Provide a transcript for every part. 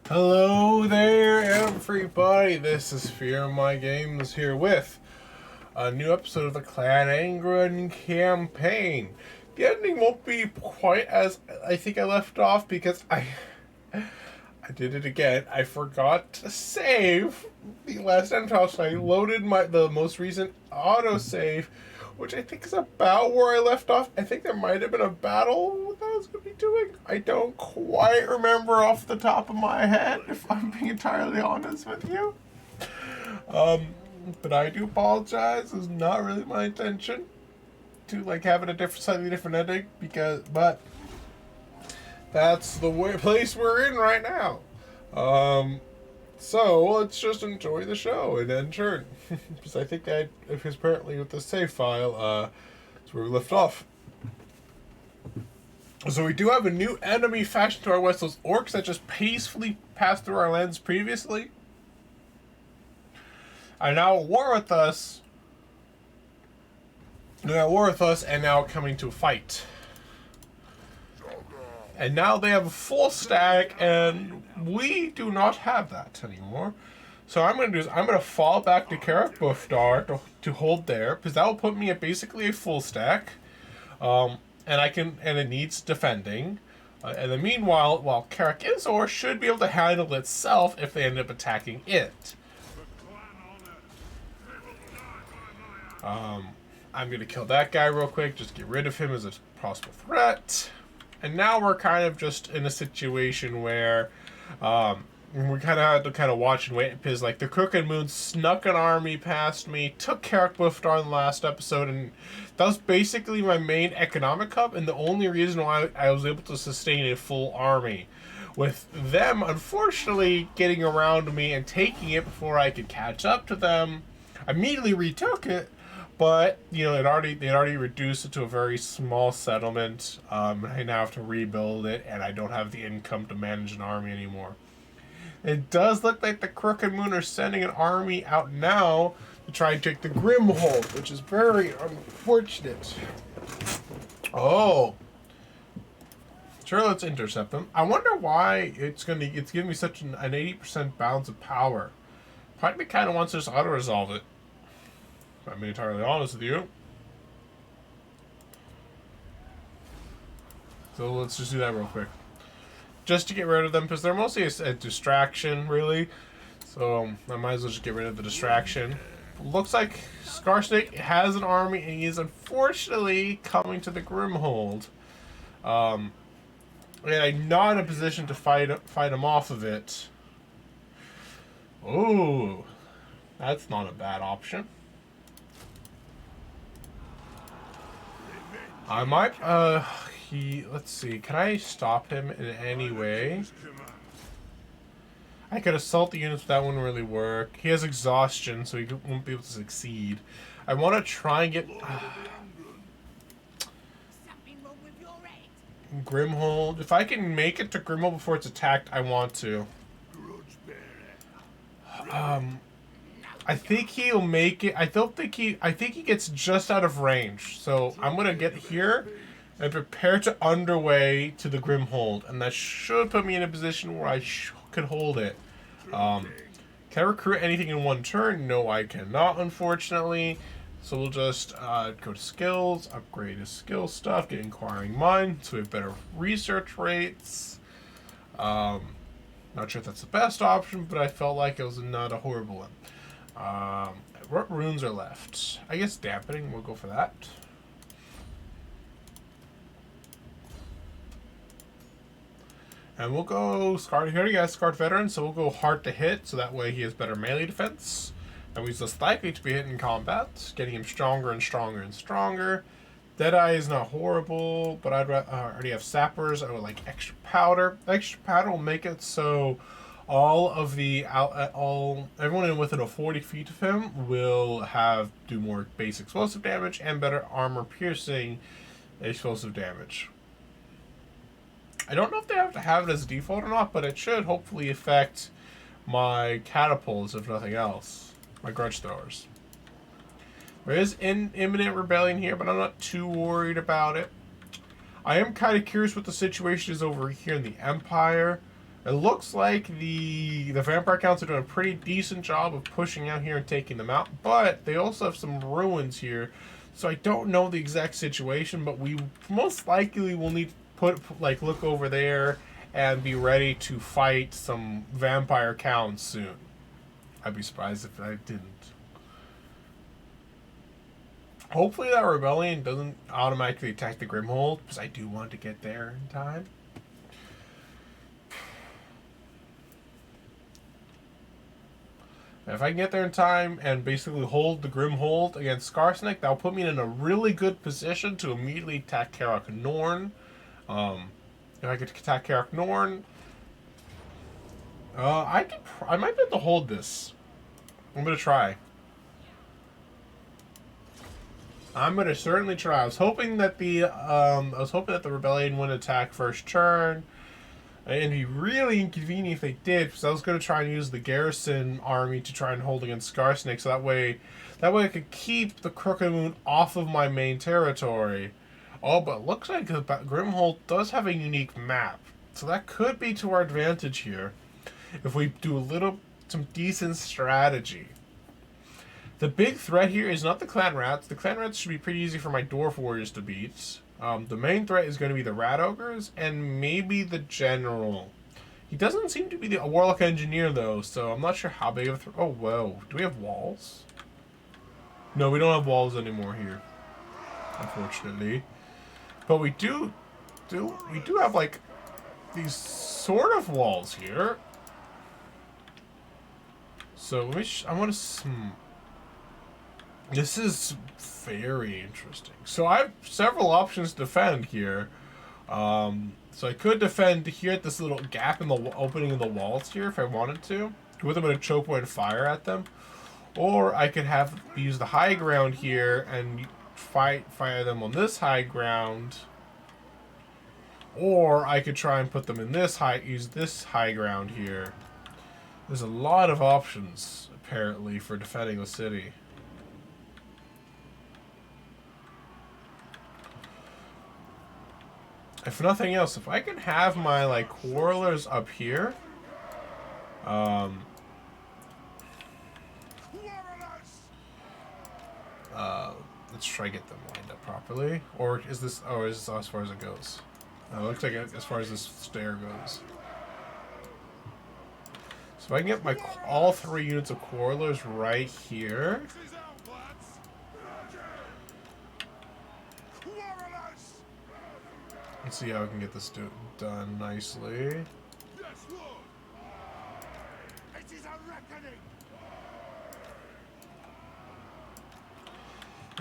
Hello there, everybody. This is Fearmy Games here with a new episode of the Clan Angrund campaign. The ending won't be quite as I think I left off because I did it again. I forgot to save the last end trial, so I loaded the most recent autosave, which I think is about where I left off. I think there might have been a battle that I was going to be doing. I don't quite remember off the top of my head, if I'm being entirely honest with you. But I do apologize. It's not really my intention to have it a slightly different ending, but that's the place we're in right now. So let's just enjoy the show and then turn. Because I think because apparently with the save file, that's where we left off. So we do have a new enemy faction to our west, those orcs that just peacefully passed through our lands previously are now at war with us. They're at war with us and now coming to a fight. And now they have a full stack, and we do not have that anymore. So what I'm going to do is I'm going to fall back to Karak Bufdar to hold there, because that will put me at basically a full stack. And it needs defending. And then meanwhile, while Karak Izor should be able to handle itself if they end up attacking it. I'm going to kill that guy real quick, just get rid of him as a possible threat. And now we're kind of just in a situation where we kind of had to watch and wait, because the Crooked Moon snuck an army past me, took Karak Bufdar in the last episode, and that was basically my main economic hub and the only reason why I was able to sustain a full army. With them, unfortunately, getting around me and taking it before I could catch up to them, I immediately retook it. But, they'd already reduced it to a very small settlement. I now have to rebuild it, and I don't have the income to manage an army anymore. It does look like the Crooked Moon are sending an army out now to try and take the Grimhold, which is very unfortunate. Oh. Sure, let's intercept them. I wonder why it's giving me such an 80% balance of power. Probably kind of wants to just auto-resolve it. I'm being entirely honest with you. So let's just do that real quick. Just to get rid of them, because they're mostly a distraction, really. So I might as well just get rid of the distraction. Looks like Scarsnake has an army, and he is unfortunately coming to the Grimhold. And I'm not in a position to fight him off of it. Ooh, that's not a bad option. I might, let's see, can I stop him in any way? I could assault the units, but that wouldn't really work. He has exhaustion, so he won't be able to succeed. I want to try and get... Grimhold. If I can make it to Grimhold before it's attacked, I want to. I think he'll make it. I think he gets just out of range. So I'm gonna get here and prepare to underway to the Grimhold, and that should put me in a position where I could hold it. Can I recruit anything in one turn? No, I cannot, unfortunately. So we'll just go to skills, upgrade his skill stuff, get inquiring mind, so we have better research rates. Not sure if that's the best option, but I felt like it was not a horrible one. What runes are left? I guess dampening, we'll go for that. And we'll go Scarred. He already has Scarred Veteran, so we'll go hard to hit, so that way he has better melee defense. And he's less likely to be hit in combat, getting him stronger and stronger and stronger. Deadeye is not horrible, but I'd already have Sappers. I would like extra powder. Extra powder will make it so everyone within a 40 feet of him will do more base explosive damage and better armor piercing explosive damage. I don't know if they have to have it as default or not, but it should hopefully affect my catapults, if nothing else. My grudge throwers. There is imminent rebellion here, but I'm not too worried about it. I am kind of curious what the situation is over here in the Empire. It looks like the vampire counts are doing a pretty decent job of pushing out here and taking them out, but they also have some ruins here. So I don't know the exact situation, but we most likely will need to look over there and be ready to fight some vampire counts soon. I'd be surprised if I didn't. Hopefully that rebellion doesn't automatically attack the Grimhold, because I do want to get there in time. If I can get there in time and basically hold the Grimhold against Skarsnik, that'll put me in a really good position to immediately attack Karak Norn. If I could attack Karak Norn, I might be able to hold this. I'm gonna try. I'm gonna certainly try. I was hoping that the rebellion wouldn't attack first turn. And it'd be really inconvenient if they did, because I was going to try and use the garrison army to try and hold against Skarsnik, so that way I could keep the Crooked Moon off of my main territory. Oh, but it looks like Grimhold does have a unique map, so that could be to our advantage here, if we do some decent strategy. The big threat here is not the clan rats. The clan rats should be pretty easy for my dwarf warriors to beat. The main threat is going to be the rat ogres and maybe the general. He doesn't seem to be a warlock engineer though, so I'm not sure how big of a threat. Oh, whoa. Do we have walls? No, we don't have walls anymore here, unfortunately. But we do have like these sort of walls here. So I want to. This is very interesting. So I have several options to defend here. So I could defend here at this little gap in the opening of the walls here if I wanted to, with a bit of choke point fire at them, or I could use the high ground here and fire them on this high ground, or I could try and put them in use this high ground here. There's a lot of options apparently for defending the city. If nothing else, if I can have my quarrelers up here, let's try to get them lined up properly. Or is this? Oh, is this as far as it goes? It looks like as far as this stair goes. So I can get all 3 units of quarrelers right here. Let's see how we can get this done nicely.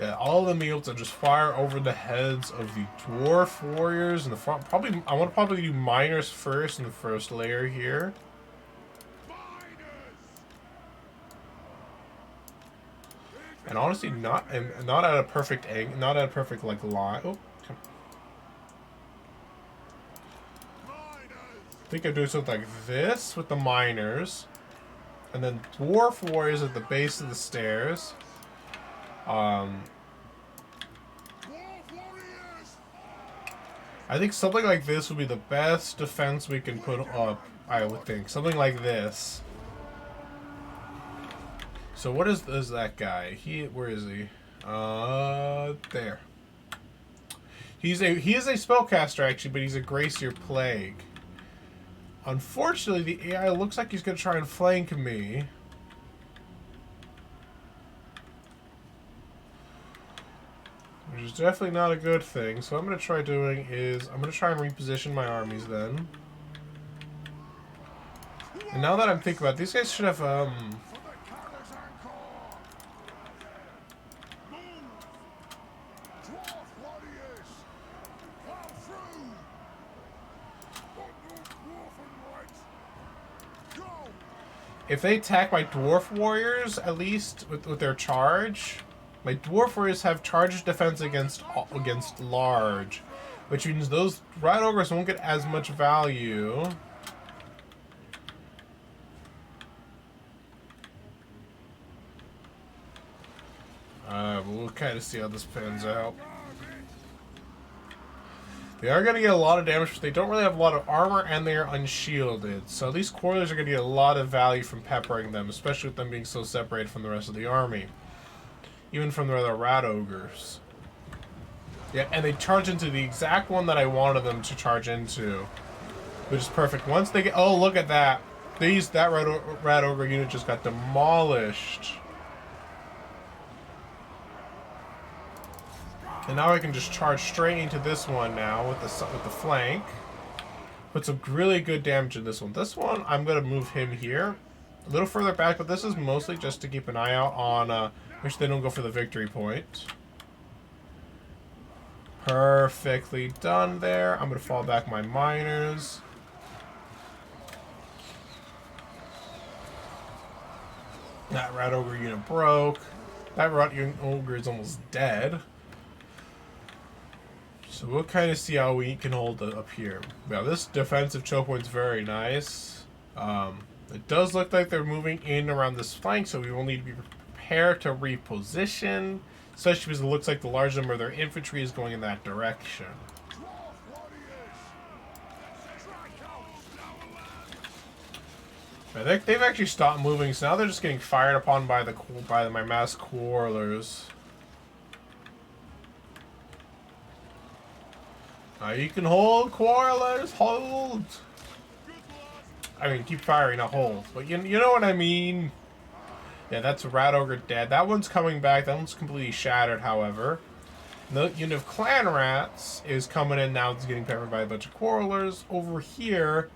Yeah, all the units are just fire over the heads of the dwarf warriors in the front. I want to probably do miners first in the first layer here. And honestly, not at a perfect angle, not at a perfect line. Oh. I think I'm doing something like this with the miners, and then dwarf warriors at the base of the stairs. I think something like this would be the best defense we can put up, I would think. Something like this. So what is that guy? Where is he? There. He is a spellcaster actually, but he's a Gracier Plague. Unfortunately, the AI looks like he's going to try and flank me. Which is definitely not a good thing. So what I'm going to try doing is, I'm going to try and reposition my armies then. And now that I'm thinking about it, these guys should have, if they attack my dwarf warriors, at least with their charge, my dwarf warriors have charge defense against large, which means those rat ogres won't get as much value. But we'll kind of see how this pans out. They are going to get a lot of damage, but they don't really have a lot of armor, and they are unshielded. So these Coilers are going to get a lot of value from peppering them, especially with them being so separated from the rest of the army. Even from the other Rat Ogres. Yeah, and they charge into the exact one that I wanted them to charge into. Which is perfect. Once they get... Oh, look at that. That Rat Ogre unit just got demolished. And now I can just charge straight into this one now with the flank. Put some really good damage in this one. This one, I'm going to move him here. A little further back, but this is mostly just to keep an eye out on... make sure they don't go for the victory point. Perfectly done there. I'm going to fall back my miners. That Rat Ogre unit broke. That Rat Ogre is almost dead. So we'll kind of see how we can hold it up here. Now this defensive choke point's very nice. It does look like they're moving in around this flank, so we will need to be prepared to reposition. Especially because it looks like the large number of their infantry is going in that direction. I think they've actually stopped moving, so now they're just getting fired upon by my mass quarrelers. You can hold, quarrelers, hold. I mean, keep firing, not hold. But you know what I mean. Yeah, that's a Rat Ogre dead. That one's coming back. That one's completely shattered, however. The unit of Clan Rats is coming in now. It's getting peppered by a bunch of quarrelers. Over here,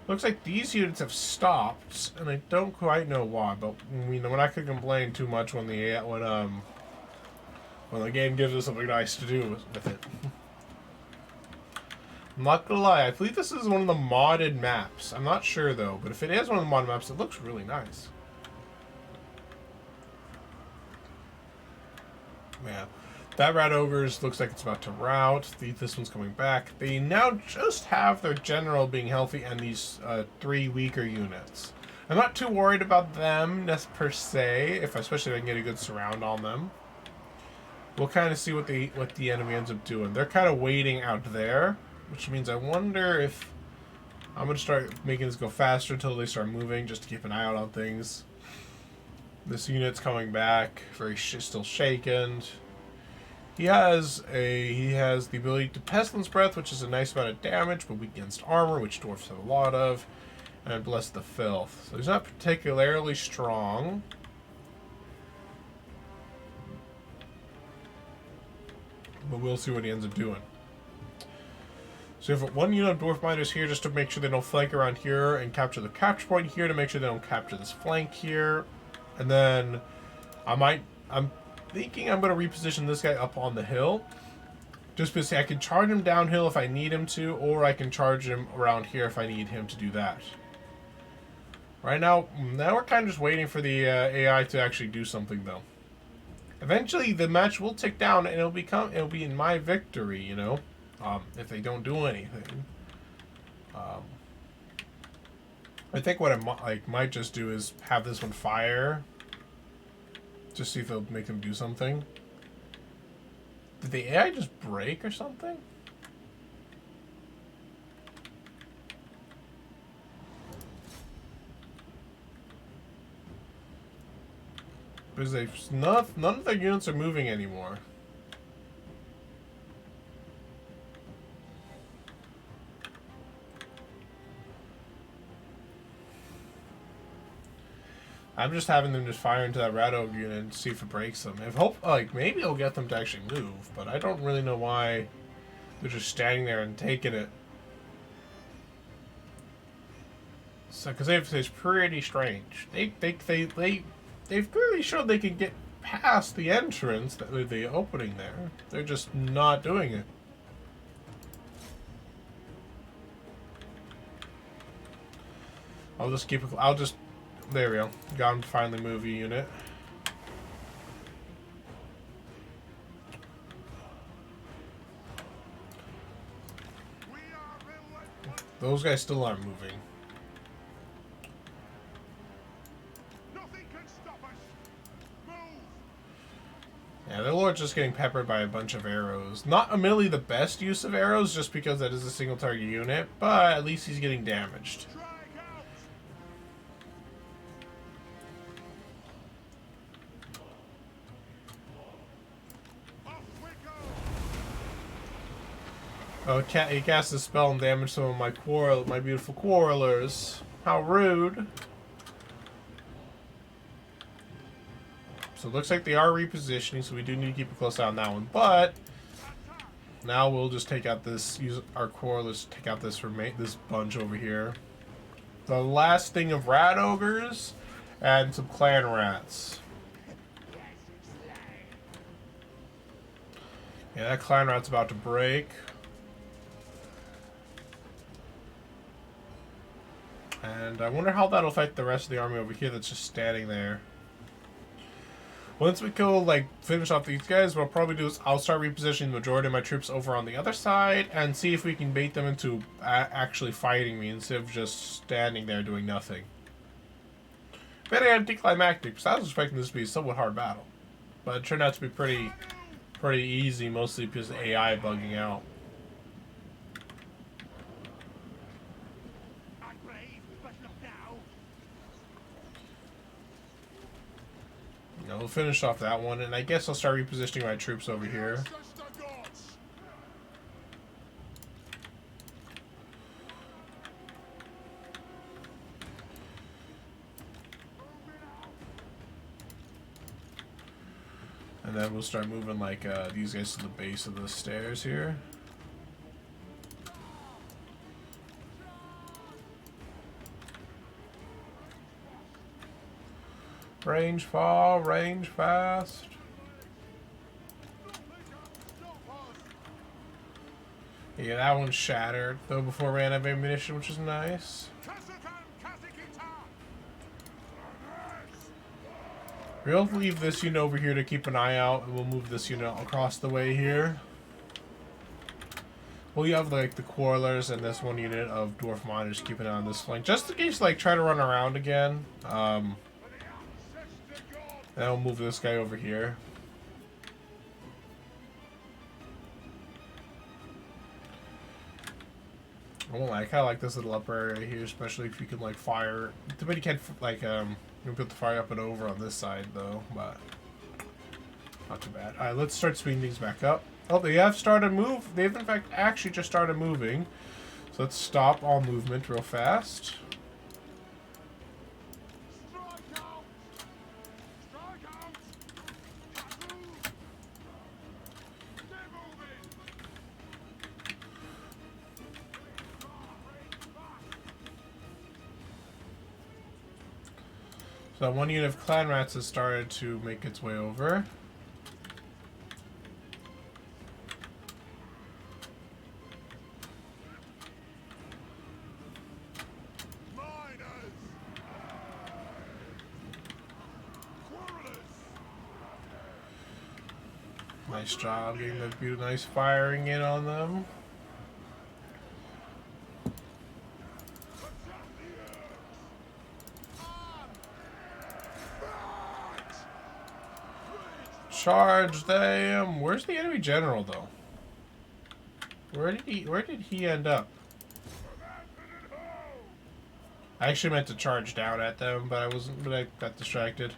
looks like these units have stopped, and I don't quite know why. But we're not gonna complain too much when the game gives us something nice to do with it. I'm not gonna lie, I believe this is one of the modded maps. I'm not sure though, but if it is one of the modded maps, it looks really nice. Yeah, that Rat Ogres looks like it's about to rout. This one's coming back. They now just have their general being healthy and these 3 weaker units. I'm not too worried about them per se, especially if I can get a good surround on them. We'll kind of see what the enemy ends up doing. They're kind of waiting out there, which means I wonder if I'm going to start making this go faster until they start moving, just to keep an eye out on things. This unit's coming back, still shaken. He has the ability to Pestilence Breath, which is a nice amount of damage, but weak against armor, which dwarfs have a lot of, and Bless the Filth. So he's not particularly strong. But we'll see what he ends up doing. So we have one unit of Dwarf Miners here just to make sure they don't flank around here and capture the capture point here to make sure they don't capture this flank here. And then I'm thinking I'm going to reposition this guy up on the hill. Just because I can charge him downhill if I need him to, or I can charge him around here if I need him to do that. Right now we're kind of just waiting for the AI to actually do something though. Eventually the match will tick down and it'll be in my victory, you know. If they don't do anything. I think what I might just do is have this one fire. Just see if it'll make them do something. Did the AI just break or something? Because none of their units are moving anymore. I'm just having them just fire into that Rat Ogre unit and see if it breaks them. Maybe it'll get them to actually move, but I don't really know why they're just standing there and taking it. So, because it's pretty strange. They've clearly shown they can get past the entrance, the opening there. They're just not doing it. There we go. Got him to finally move a unit. Those guys still aren't moving. Nothing can stop us. Move. Yeah, the Lord's just getting peppered by a bunch of arrows. Not admittedly the best use of arrows, just because that is a single target unit, but at least he's getting damaged. Oh, he cast a spell and damaged some of my beautiful quarrelers. How rude. So it looks like they are repositioning, so we do need to keep a close eye on that one. But now we'll just take out this, use our quarrelers to take out this bunch over here. The last thing of rat ogres and some clan rats. Yeah, that clan rat's about to break. And I wonder how that'll affect the rest of the army over here that's just standing there. Once we go, like, finish off these guys, what I'll probably do is I'll start repositioning the majority of my troops over on the other side and see if we can bait them into actually fighting me instead of just standing there doing nothing. Very anticlimactic, because I was expecting this to be a somewhat hard battle. But it turned out to be pretty easy, mostly because of AI bugging out. Now we'll finish off that one, and I guess I'll start repositioning my troops over here. And then we'll start moving like these guys to the base of the stairs here. Range far, range fast. Yeah, that one's shattered, though before ran out of ammunition, which is nice. We'll leave this unit over here to keep an eye out, and we'll move this unit across the way here. We'll have like the quarrelers and this one unit of dwarf miners keeping an eye on this flank, just in case like try to run around again. Then we'll move this guy over here. I won't lie, I kind of like this little upper area here, especially if you can like fire. Too bad you can't like you put the fire up and over on this side though, but not too bad. All right, let's start speeding things back up. Oh, they have started move. They've in fact actually just started moving. So let's stop all movement real fast. So one unit of clan rats has started to make its way over. Nice job getting that beautiful, nice firing in on them. Charge them. Where's the enemy general though? Where did he end up? I actually meant to charge down at them, but I got distracted.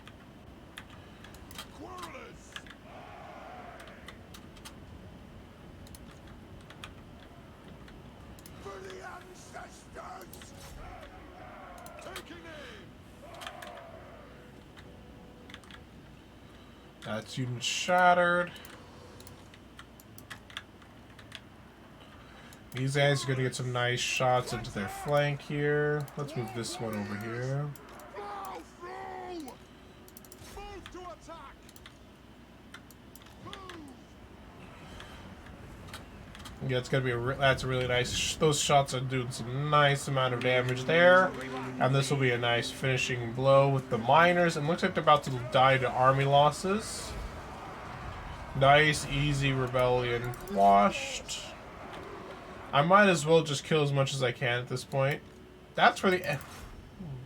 That's unit shattered. These guys are going to get some nice shots into their flank here. Let's move this one over here. Yeah, it's gonna be that's really nice. Those shots are doing some nice amount of damage there, and this will be a nice finishing blow with the miners. And looks like they're about to die to army losses. Nice, easy rebellion quashed. I might as well just kill as much as I can at this point. That's where the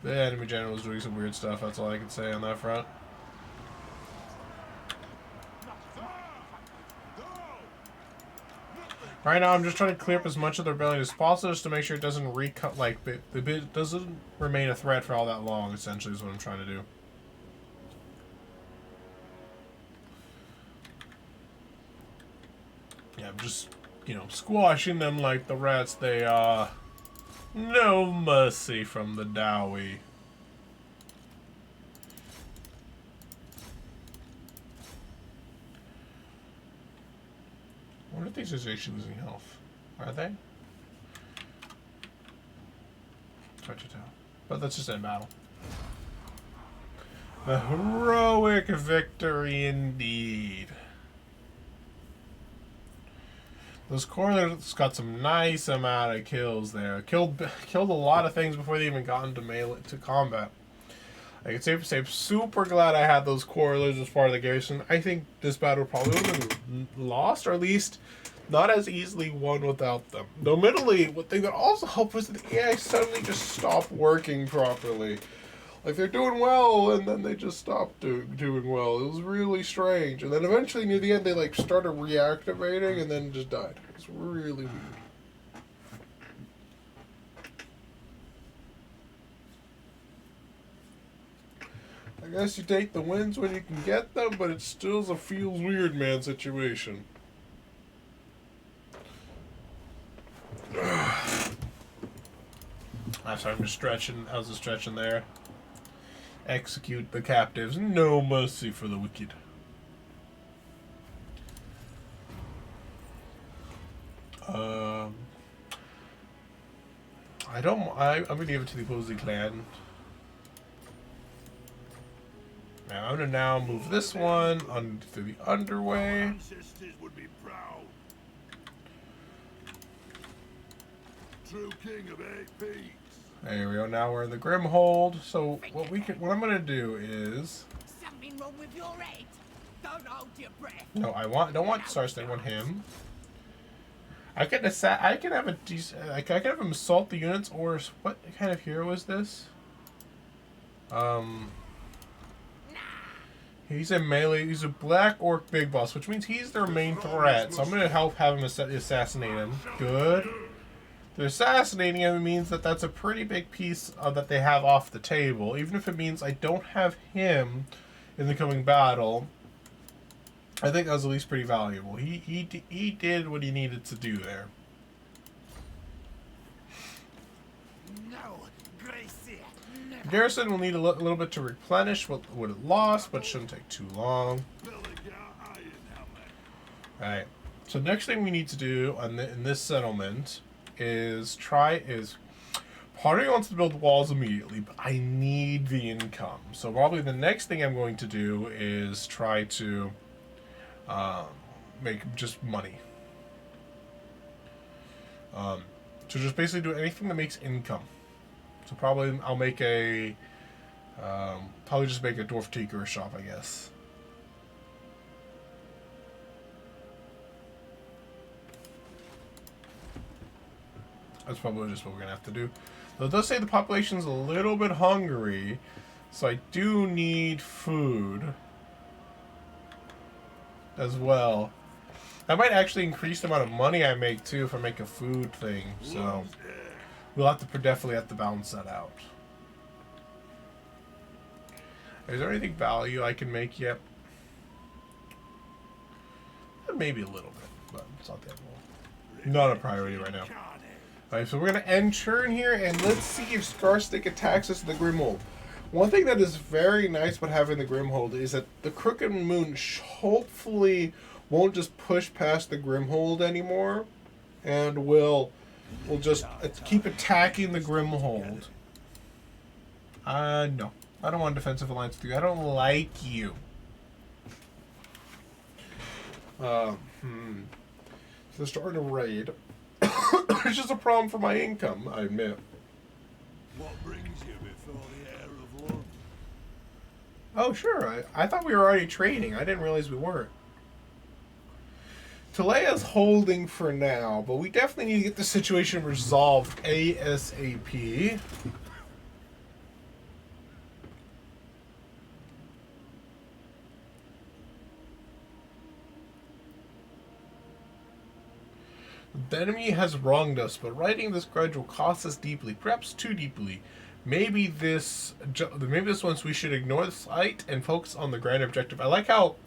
enemy general is doing some weird stuff. That's all I can say on that front. Right now, I'm just trying to clear up as much of their rebellion as possible, just to make sure it doesn't the bit doesn't remain a threat for all that long. Essentially, is what I'm trying to do. Yeah, I'm just, squashing them like the rats they are. No mercy from the Dowie. I wonder if these are actually losing health. Are they? Hard to tell. But that's just in battle. The heroic victory indeed. Those corners got some nice amount of kills there. Killed a lot of things before they even got into melee to combat. I can safe to say I'm super glad I had those correlers as part of the garrison. I think this battle probably would have been lost, or at least not as easily won without them. Though admittedly, one thing that also helped was that the AI suddenly just stopped working properly. Like, they're doing well, and then they just stopped doing well. It was really strange. And then eventually, near the end, they, like, started reactivating and then just died. It's really weird. I guess you take the wins when you can get them, but it still a feels weird, man, situation. I'm sorry, I'm just stretching. How's the stretching there? Execute the captives. No mercy for the wicked. I'm gonna give it to the opposing clan. Now I'm gonna now move this one onto the underway. True king of 8 peaks. There we go. Now we're in the Grimhold. So what I'm gonna do is. Something wrong with your head. Don't hold your breath. No, don't want Starstain. I want him. I can have a decent. I can have him assault the units, or what kind of hero is this? He's a melee. He's a black orc big boss, which means he's their main threat. So I'm gonna have him assassinate him. Good. They're assassinating him means that that's a pretty big piece that they have off the table. Even if it means I don't have him in the coming battle, I think that was at least pretty valuable. He did what he needed to do there. No, Gracie. No. Garrison will need a little bit to replenish what it lost, but shouldn't take too long. Alright, so next thing we need to do in this settlement is part of me wants to build walls immediately, but I need the income. So probably the next thing I'm going to do is try to make just money. So just basically do anything that makes income. So probably I'll make probably just make a dwarf tinkerer shop, I guess. That's probably just what we're gonna have to do. Though it does say the population's a little bit hungry, so I do need food as well. That might actually increase the amount of money I make too if I make a food thing. So we'll definitely have to balance that out. Is there anything value I can make yet? Maybe a little bit, but it's not that well. Not a priority right now. Alright, so we're going to end turn here, and let's see if Scarstick attacks us in the Grimhold. One thing that is very nice about having the Grimhold is that the Crooked Moon hopefully won't just push past the Grimhold anymore, and will just keep attacking the Grimhold. No. I don't want defensive alliance with you. I don't like you. So they're starting to raid. It's just a problem for my income, I admit. What brings you before the heir of London? Oh, sure. I thought we were already trading. I didn't realize we weren't. Talea's holding for now, but we definitely need to get the situation resolved ASAP. The enemy has wronged us, but righting this grudge will cost us deeply, perhaps too deeply. Maybe once we should ignore the slight and focus on the grand objective. I like how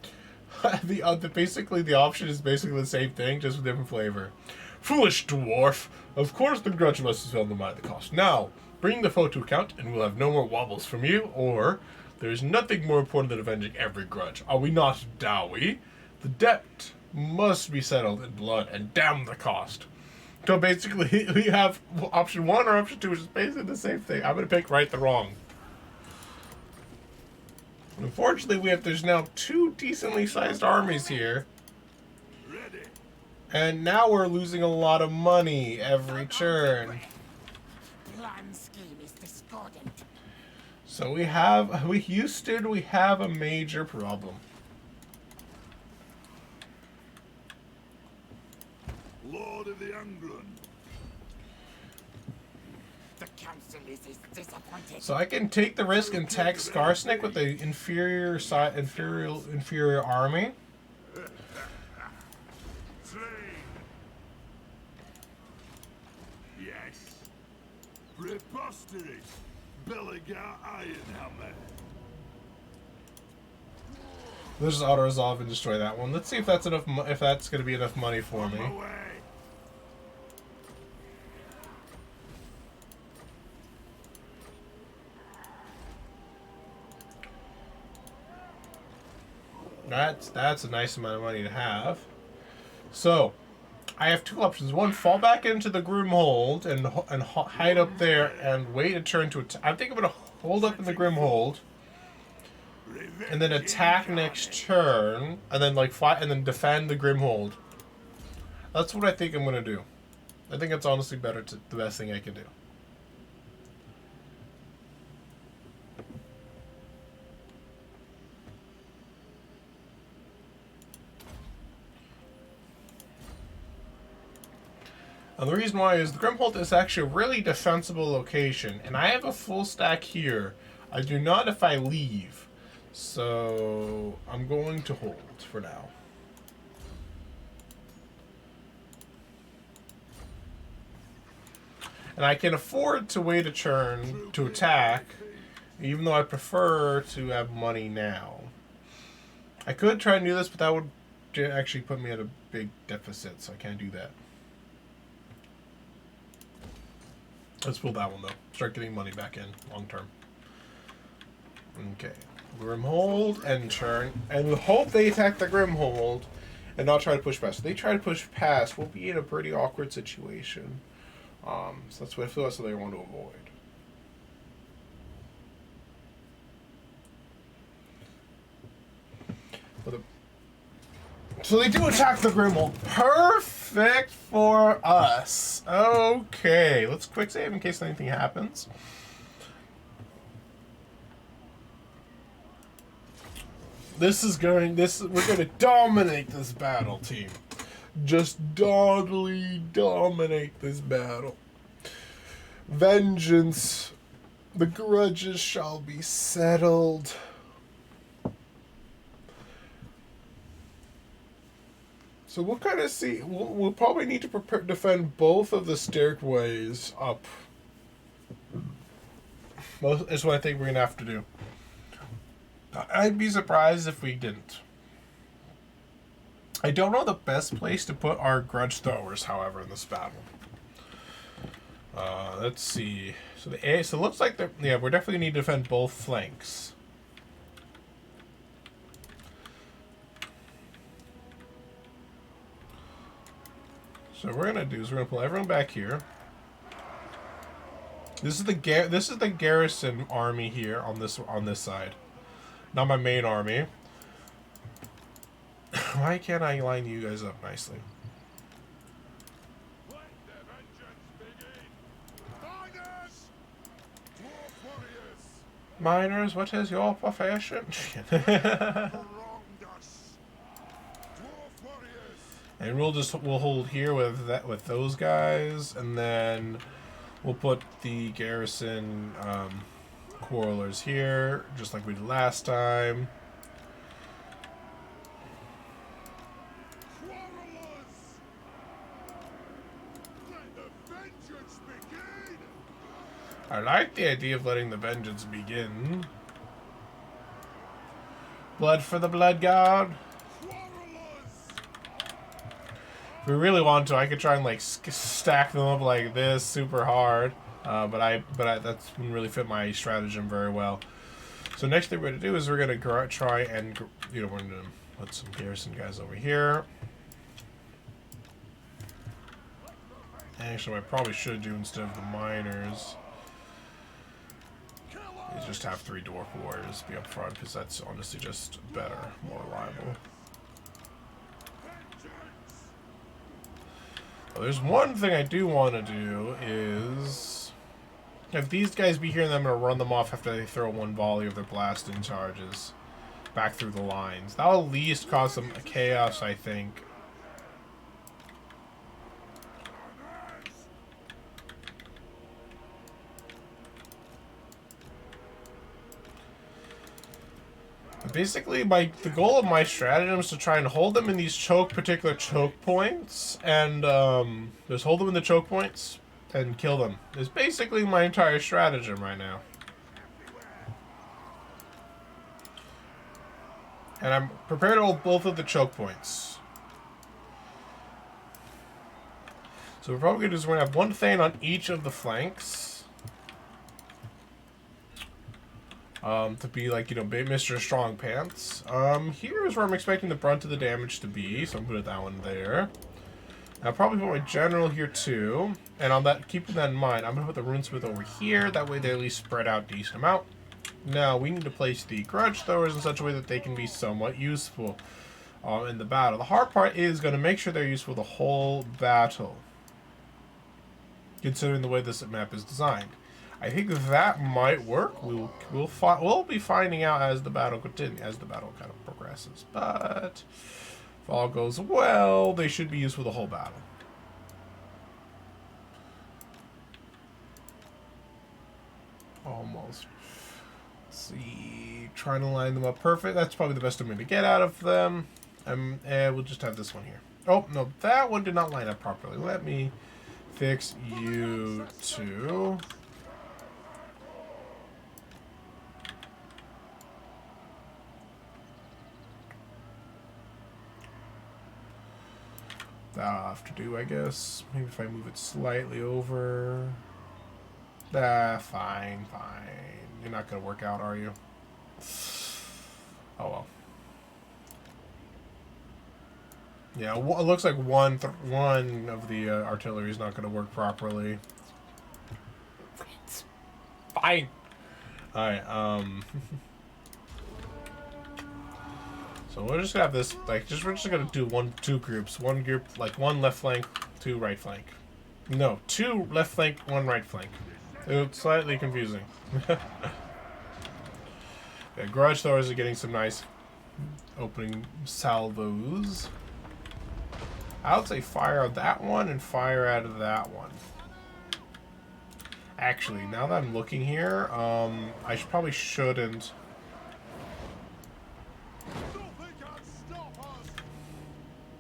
basically the option is basically the same thing, just with different flavor. Foolish dwarf! Of course the grudge must be felt no matter the cost. Now, bring the foe to account, and we'll have no more wobbles from you, or there's nothing more important than avenging every grudge. Are we not, Dowie? The debt must be settled in blood, and damn the cost. So basically, we have option 1 or option 2, which is basically the same thing. I'm going to pick right the wrong. Unfortunately, there's now 2 decently sized armies here. And now we're losing a lot of money every turn. Plan scheme is discordant. So we have a major problem. Lord of the Angrund. The council is disappointed. So I can take the risk and tag Skarsnik with the inferior army. Yes. Preposterous. Belligar Ironhammer. Let's just auto resolve and destroy that one. Let's see if that's enough. If that's going to be enough money for me. Away. That's a nice amount of money to have. So I have 2 options. One, fall back into the Grimhold and hide up there and wait a turn to attack. I think I'm going to hold up in the Grimhold and then attack next turn and then fight and then defend the Grimhold. That's what I think I'm going to do. I think it's honestly the best thing I can do. And the reason why is the Grimhold is actually a really defensible location, and I have a full stack here. I do not if I leave, so I'm going to hold for now. And I can afford to wait a turn to attack, even though I prefer to have money now. I could try and do this, but that would actually put me at a big deficit, so I can't do that. Let's pull that one, though. Start getting money back in, long term. Okay. Grimhold and turn. And we hope they attack the Grimhold and not try to push past. If they try to push past, we'll be in a pretty awkward situation. So that's what I feel that's what they want to avoid. So they do attack the Grimhold. Perfect for us. Okay, let's quick save in case anything happens. We're going to dominate this battle, team. Just totally dominate this battle. Vengeance. The grudges shall be settled. So we'll kind of see. We'll probably need to defend both of the stairways up. That's what I think we're going to have to do. I'd be surprised if we didn't. I don't know the best place to put our grudge throwers, however, in this battle. Let's see. So it looks like we're definitely need to defend both flanks. So what we're gonna do is we're gonna pull everyone back here. This is the garrison army here on this side, not my main army. Why can't I line you guys up nicely? Let the vengeance begin. Miners! Dwarf warriors! Miners, what is your profession? Wronged us. Dwarf warriors! And we'll hold here with those guys, and then we'll put the garrison quarrelers here, just like we did last time. Quarrelers! I like the idea of letting the vengeance begin. Blood for the blood god. If we really want to, I could try and like stack them up like this super hard. But that wouldn't really fit my stratagem very well. So next thing we're gonna do is we're gonna try and we're gonna put some garrison guys over here. Actually, what I probably should do instead of the miners is just have 3 dwarf warriors be up front, because that's honestly just better, more reliable. Well, there's one thing I do want to do is have these guys be here, and then I'm going to run them off after they throw 1 volley of their blasting charges back through the lines. That'll at least cause some chaos, I think. Basically, the goal of my stratagem is to try and hold them in these particular choke points, and just hold them in the choke points and kill them. Is basically my entire stratagem right now. And I'm prepared to hold both of the choke points. So we're probably going to have 1 Thane on each of the flanks. To be like, Mr. Strong Pants. Here's where I'm expecting the brunt of the damage to be, so I'm gonna put that one there. I'll probably put my general here too, and on that, keeping that in mind, I'm gonna put the runesmith over here. That way, they at least spread out a decent amount. Now we need to place the grudge throwers in such a way that they can be somewhat useful in the battle. The hard part is going to make sure they're useful the whole battle, considering the way this map is designed. I think that might work. We'll be finding out as the battle continues, as the battle kind of progresses. But if all goes well, they should be used for the whole battle. Almost. Let's see, trying to line them up perfect. That's probably the best I'm going to get out of them. And we'll just have this one here. Oh no, that one did not line up properly. Let me fix you two. That'll have to do, I guess. Maybe if I move it slightly over. Fine. You're not going to work out, are you? Oh, well. Yeah, it looks like one of the artillery is not going to work properly. It's fine. Alright, so we're just gonna have this, we're just gonna do two groups. One group, one left flank, 2 right flank. No, 2 left flank, 1 right flank. It's slightly confusing. Yeah, grudge throwers are getting some nice opening salvos. I would say fire out that one and fire out of that one. Actually, now that I'm looking here, I probably shouldn't.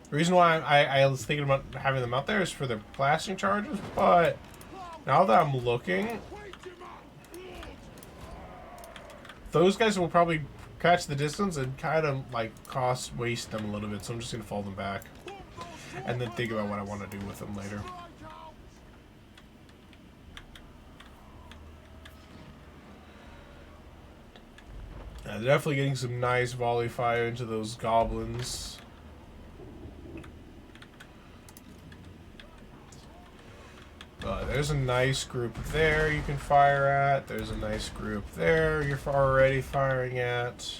The reason why I was thinking about having them out there is for the blasting charges, but now that I'm looking, those guys will probably catch the distance and kind of waste them a little bit, so I'm just going to fall them back and then think about what I want to do with them later. They're definitely getting some nice volley fire into those goblins. There's a nice group there you can fire at. There's a nice group there you're already firing at.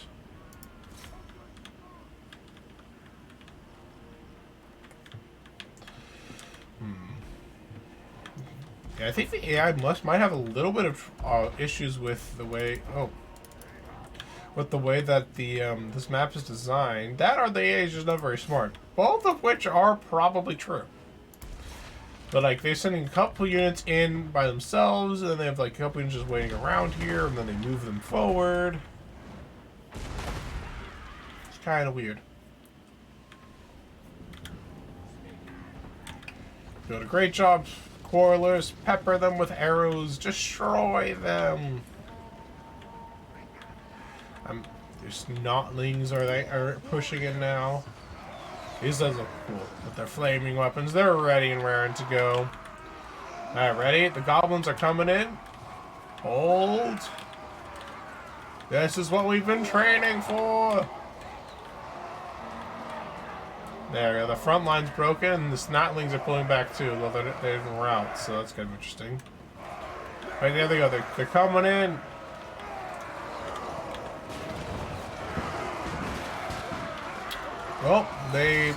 Yeah, I think the AI might have a little bit of issues with the way that the this map is designed. That or the AI is just not very smart. Both of which are probably true. But they're sending a couple units in by themselves, and then they have a couple units just waiting around here, and then they move them forward. It's kind of weird. Doing a great job Quarrelers, pepper them with arrows, destroy them. There's snotlings are pushing in now. These does look cool with their flaming weapons. They're ready and raring to go. Alright, ready? The goblins are coming in. Hold. This is what we've been training for. There, the front line's broken, and the snotlings are pulling back too, though they're in route, so that's kind of interesting. Right, there they go. They're coming in. Well, they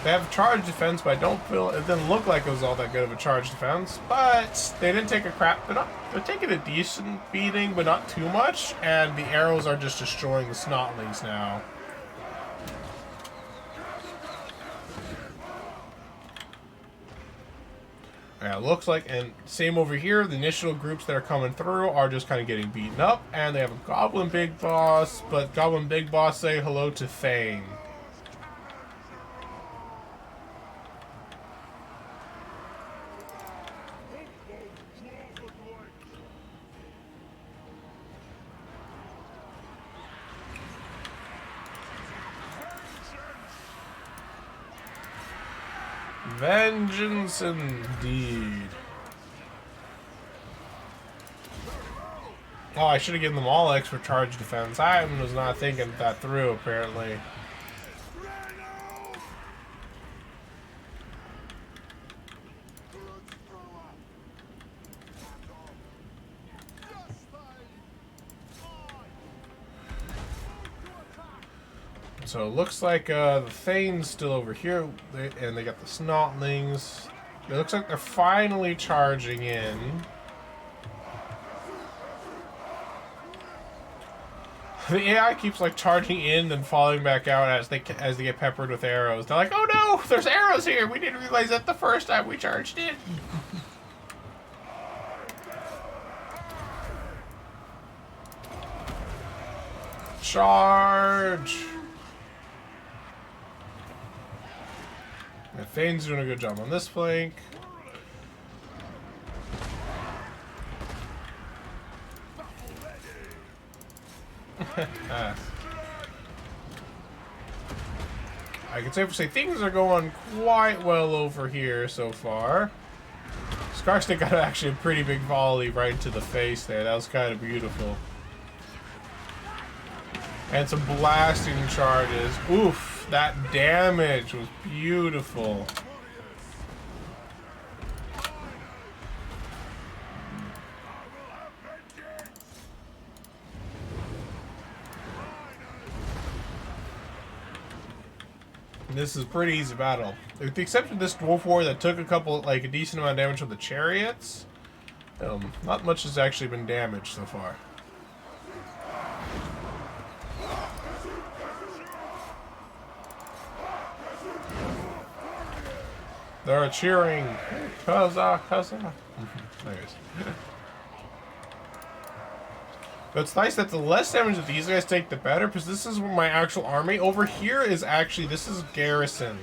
have charge defense, but I don't feel it didn't look like it was all that good of a charge defense. But they didn't take a crap. They're taking a decent beating, but not too much. And the arrows are just destroying the snotlings now. Yeah, it looks like, and same over here, the initial groups that are coming through are just kind of getting beaten up, and they have a Goblin Big Boss, but Goblin Big Boss say hello to Thane. Vengeance indeed. Oh, I should have given them all extra charge defense. I was not thinking that through, apparently. So it looks like the Thane's still over here, and they got the Snotlings. It looks like they're finally charging in. The AI keeps like charging in and falling back out as they get peppered with arrows. They're like, "Oh no, there's arrows here! We didn't realize that the first time we charged in." Charge! Thane's doing a good job on this flank. I can safely say things are going quite well over here so far. Scarstick got actually a pretty big volley right into the face there. That was kind of beautiful. And some blasting charges. Oof, that damage was beautiful. This is a pretty easy battle. With the exception of this dwarf war that took a decent amount of damage from the chariots, not much has actually been damaged so far. They're cheering. Huzzah, huzzah. Anyways. But it's nice that the less damage that these guys take, the better, because this is where my actual army. Over here is actually, this is garrison.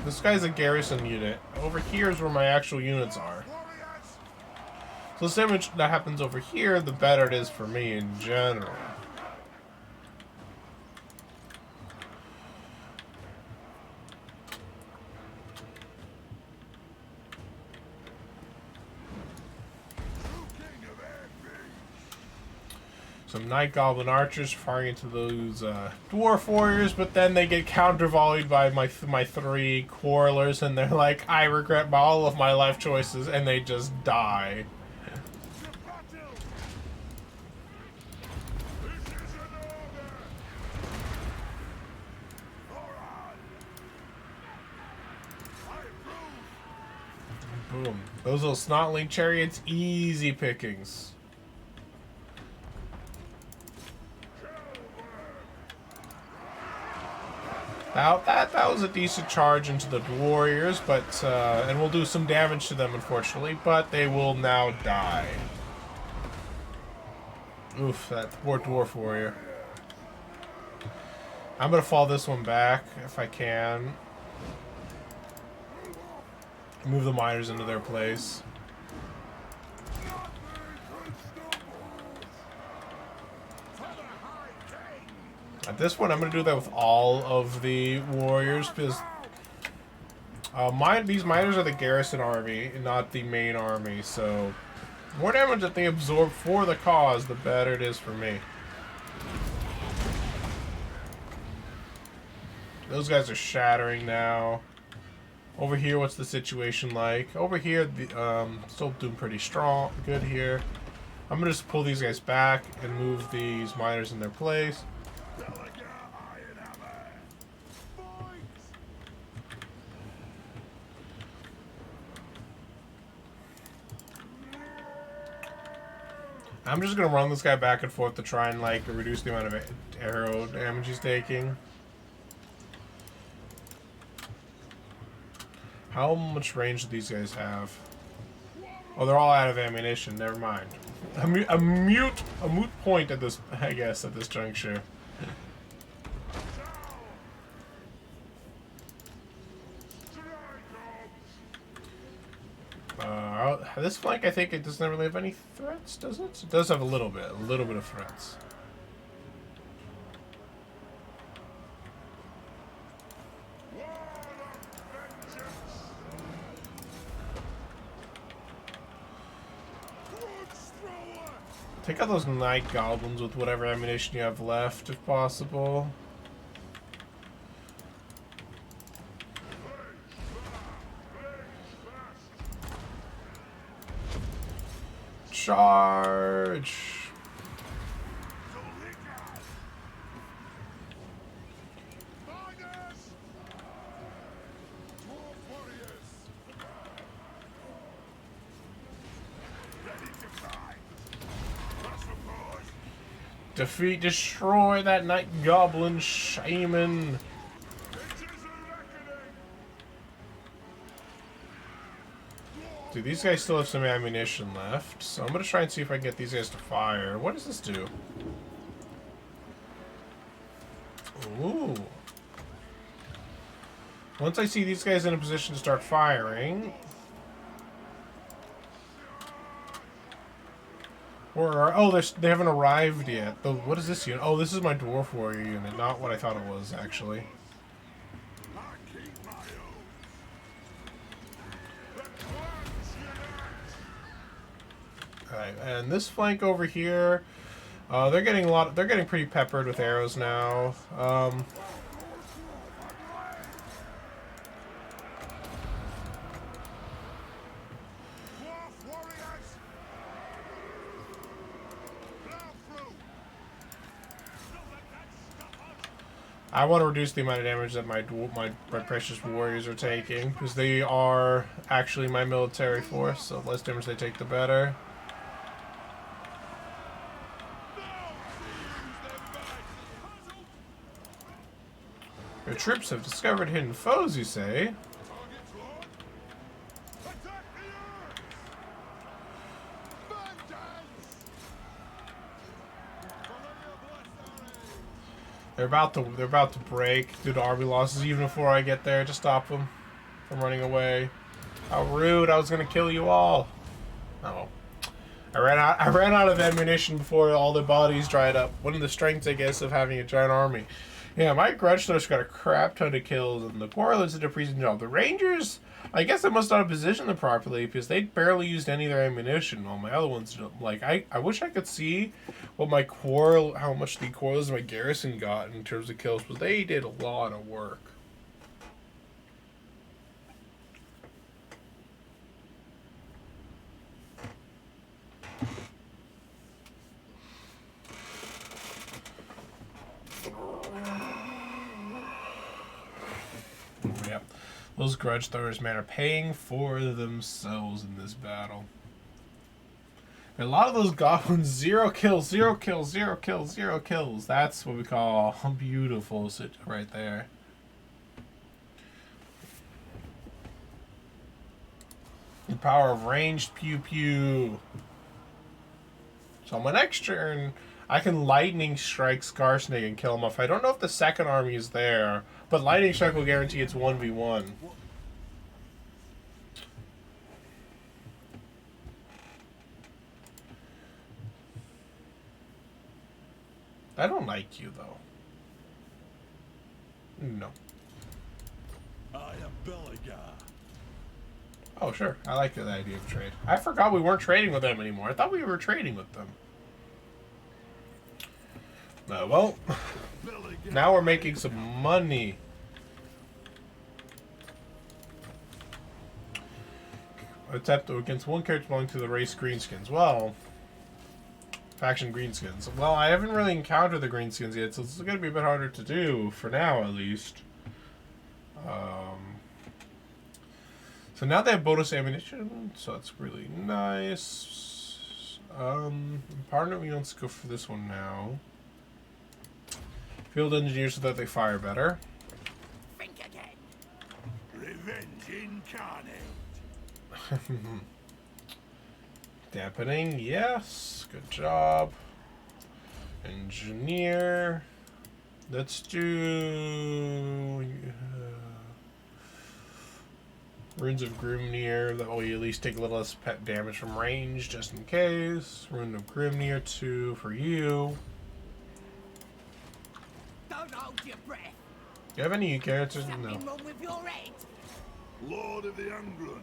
This guy's a garrison unit. Over here is where my actual units are. So the damage that happens over here, the better it is for me in general. Some Night Goblin archers firing into those dwarf warriors, but then they get counter-volleyed by my three quarrelers, and they're like, I regret all of my life choices, and they just die. Boom. Those little snotling chariots, easy pickings. Now that was a decent charge into the warriors, but and we'll do some damage to them, unfortunately. But they will now die. Oof, that poor dwarf warrior. I'm gonna fall this one back if I can. Move the miners into their place. At this point, I'm going to do that with all of the warriors, because these miners are the garrison army, not the main army, so the more damage that they absorb for the cause, the better it is for me. Those guys are shattering now. Over here, what's the situation like? Over here, still doing pretty strong, good here. I'm going to just pull these guys back and move these miners in their place. I'm just gonna run this guy back and forth to try and like reduce the amount of arrow damage he's taking. How much range do these guys have? Oh, they're all out of ammunition. Never mind. A moot point at this, I guess, at this juncture. This flank, I think it doesn't really have any threats, does it? It does have a little bit of threats. Take out those night goblins with whatever ammunition you have left, if possible. Charge! Defeat, destroy that night goblin shaman. Dude, these guys still have some ammunition left, so I'm gonna try and see if I can get these guys to fire. What does this do? Ooh. Once I see these guys in a position to start firing... Or, oh, they haven't arrived yet. Oh, what is this unit? Oh, this is my dwarf warrior unit, not what I thought it was, actually. Alright, and this flank over here, they're getting pretty peppered with arrows now. I want to reduce the amount of damage that my precious warriors are taking, because they are actually my military force, so the less damage they take, the better. Your troops have discovered hidden foes, you say? They're about to break due to army losses even before I get there to stop them from running away. How rude! I was gonna kill you all. Oh, I ran out of ammunition before all the bodies dried up. One of the strengths, I guess, of having a giant army. Yeah, my grudge thrower's got a crap ton of kills, and the Quarrelers did a decent job. The Rangers, I guess I must not have positioned them properly because they barely used any of their ammunition. While my other ones, like I wish I could see what how much the Quarrelers of my garrison got in terms of kills, but they did a lot of work. Yep. Those grudge throwers, man, are paying for themselves in this battle. And a lot of those goblins, 0 kills, 0 kills, 0 kills, 0 kills. That's what we call beautiful right there. The power of ranged pew pew. So on my next turn, I can lightning strike Skarsnik and kill him off. I don't know if the second army is there, but lightning strike will guarantee it's 1v1. I don't like you, though. No. I am Belligar. Oh, sure. I like the idea of trade. I forgot we weren't trading with them anymore. I thought we were trading with them. Well, Belligar. now we're making some money. Attempt against one character belonging to the race Greenskins. Well, faction Greenskins. Well, I haven't really encountered the Greenskins yet, so it's going to be a bit harder to do, for now at least. So now they have bonus ammunition, so that's really nice. Partner, we let's go for this one now. Field engineers so that they fire better. Think again. Revenge incarnate. Dampening, yes. Good job. Engineer. Let's do Runes of Grimneer. That way you at least take a little less pet damage from range, just in case. Rune of Grimneer 2 for you. Don't hold your breath. Do you have any characters? Something No. wrong with your head. Lord of the Angrund.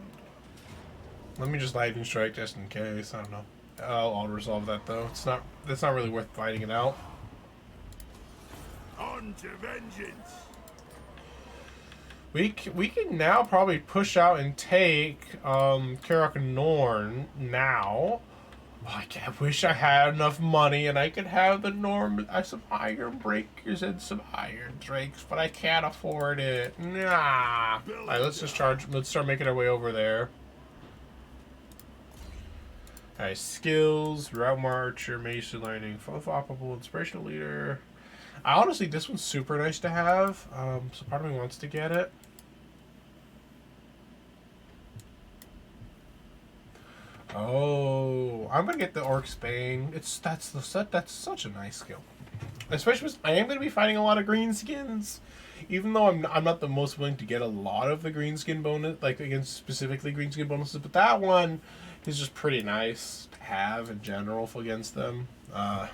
Let me just lightning strike just in case. I don't know. I'll resolve that though. It's not really worth fighting it out. On to vengeance. We can now probably push out and take Karak Norn now. Oh, I wish I had enough money and I could have the some iron breakers and some iron drakes, but I can't afford it. Nah. Alright, let's start making our way over there. Alright, skills, route marcher, mason learning, operable, inspirational leader. Honestly, this one's super nice to have. So part of me wants to get it. Oh, I'm gonna get the Orc's Bane. That's such a nice skill. Especially because I am gonna be fighting a lot of greenskins, even though I'm not the most willing to get a lot of the greenskin bonus, like against specifically greenskin bonuses. But that one is just pretty nice to have in general against them. And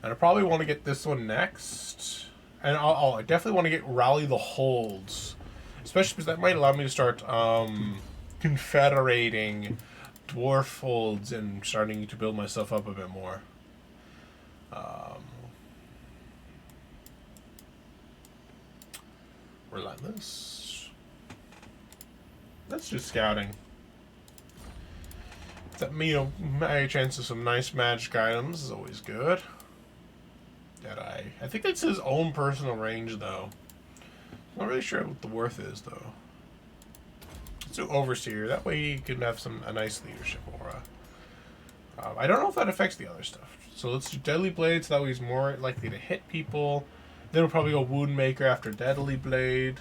I probably want to get this one next, and I definitely want to get Rally the Holds, especially because that might allow me to start confederating dwarf holds and starting to build myself up a bit more. Relentless. Let's do scouting. That my chance of some nice magic items is always good. Deadeye. I think that's his own personal range though. Not really sure what the worth is though. Let's do Overseer. That way he can have a nice leadership aura. I don't know if that affects the other stuff. So let's do Deadly Blade, so that way he's more likely to hit people. Then we'll probably go Wound Maker after Deadly Blade.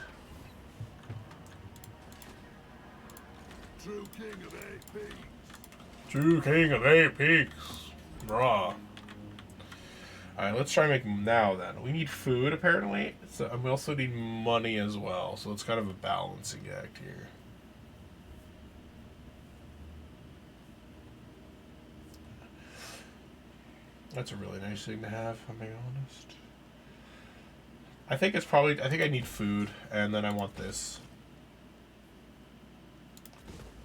True king of 8 peaks. True king of 8 peaks. Bruh. Alright, let's try and make now then. We need food apparently. So, and we also need money as well. So it's kind of a balancing act here. That's a really nice thing to have, if I'm being honest. I think I need food, and then I want this.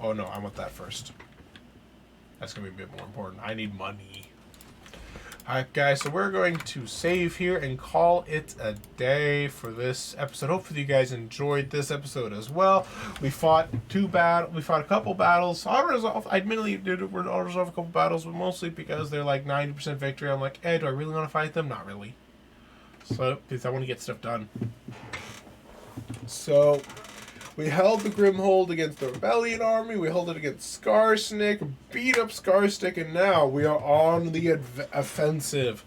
Oh no, I want that first. That's gonna be a bit more important. I need money. Alright guys, so we're going to save here and call it a day for this episode. Hopefully you guys enjoyed this episode as well. We fought a couple battles. Unresolved. I admittedly did unresolve a couple battles, but mostly because they're like 90% victory. I'm like, hey, do I really want to fight them? Not really. So, because I want to get stuff done. So, we held the Grimhold against the Rebellion army. We held it against Scarsnick, beat up Scarstick, and now we are on the offensive.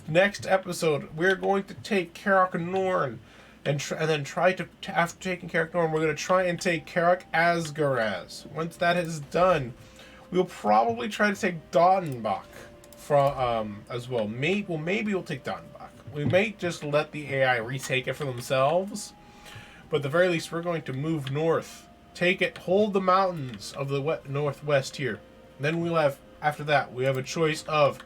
Next episode, we're going to take Karak Norn, and then try to, after taking Karak Norn, we're going to try and take Karak Asgaraz. Once that is done, we'll probably try to take Dottenbach from as well. Maybe we'll take Dottenbach. We may just let the AI retake it for themselves. But at the very least, we're going to move north, take it, hold the mountains of the northwest here. Then we'll have, after that, we have a choice of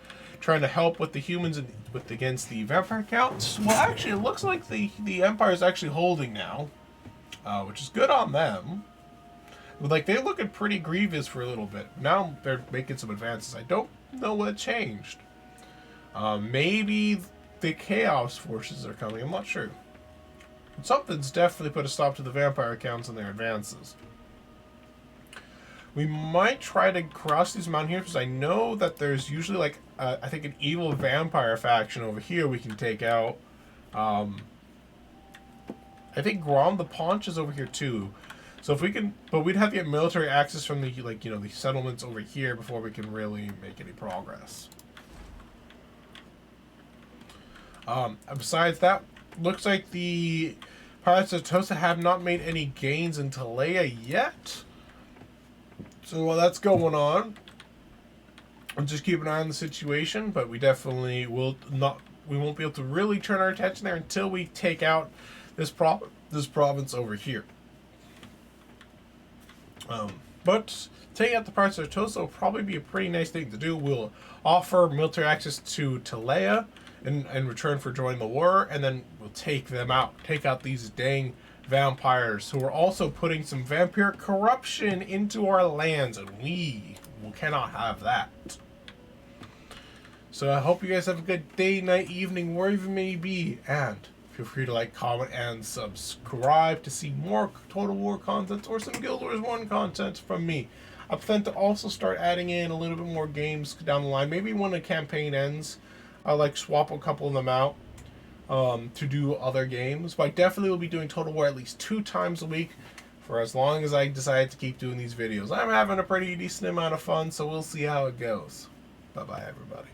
trying to help with the humans against the vampire counts. Well, actually, it looks like the Empire is actually holding now, which is good on them. But, like, they're looking pretty grievous for a little bit. Now they're making some advances. I don't know what changed. Maybe the Chaos forces are coming. I'm not sure. But something's definitely put a stop to the vampire counts and their advances. We might try to cross these mountains here because I know that there's usually, like, I think an evil vampire faction over here we can take out. I think Grom the Paunch is over here too. So if we can, but we'd have to get military access from the, like, you know, the settlements over here before we can really make any progress. Besides that, looks like the Pirates of Tosa have not made any gains in Talea yet. So while that's going on, we'll just keep an eye on the situation, but we definitely will not. We won't be able to really turn our attention there until we take out this province over here. But taking out the Pirates of Tosa will probably be a pretty nice thing to do. We'll offer military access to Talea in return for joining the war, and then we'll take them out. Take out these dang vampires who are also putting some vampiric corruption into our lands, and we cannot have that. So I hope you guys have a good day, night, evening, wherever you may be, and feel free to like, comment, and subscribe to see more Total War content or some Guild Wars 1 content from me. I plan to also start adding in a little bit more games down the line. Maybe when the campaign ends, I'll like swap a couple of them out to do other games. But I definitely will be doing Total War at least 2 times a week for as long as I decide to keep doing these videos. I'm having a pretty decent amount of fun, so we'll see how it goes. Bye-bye, everybody.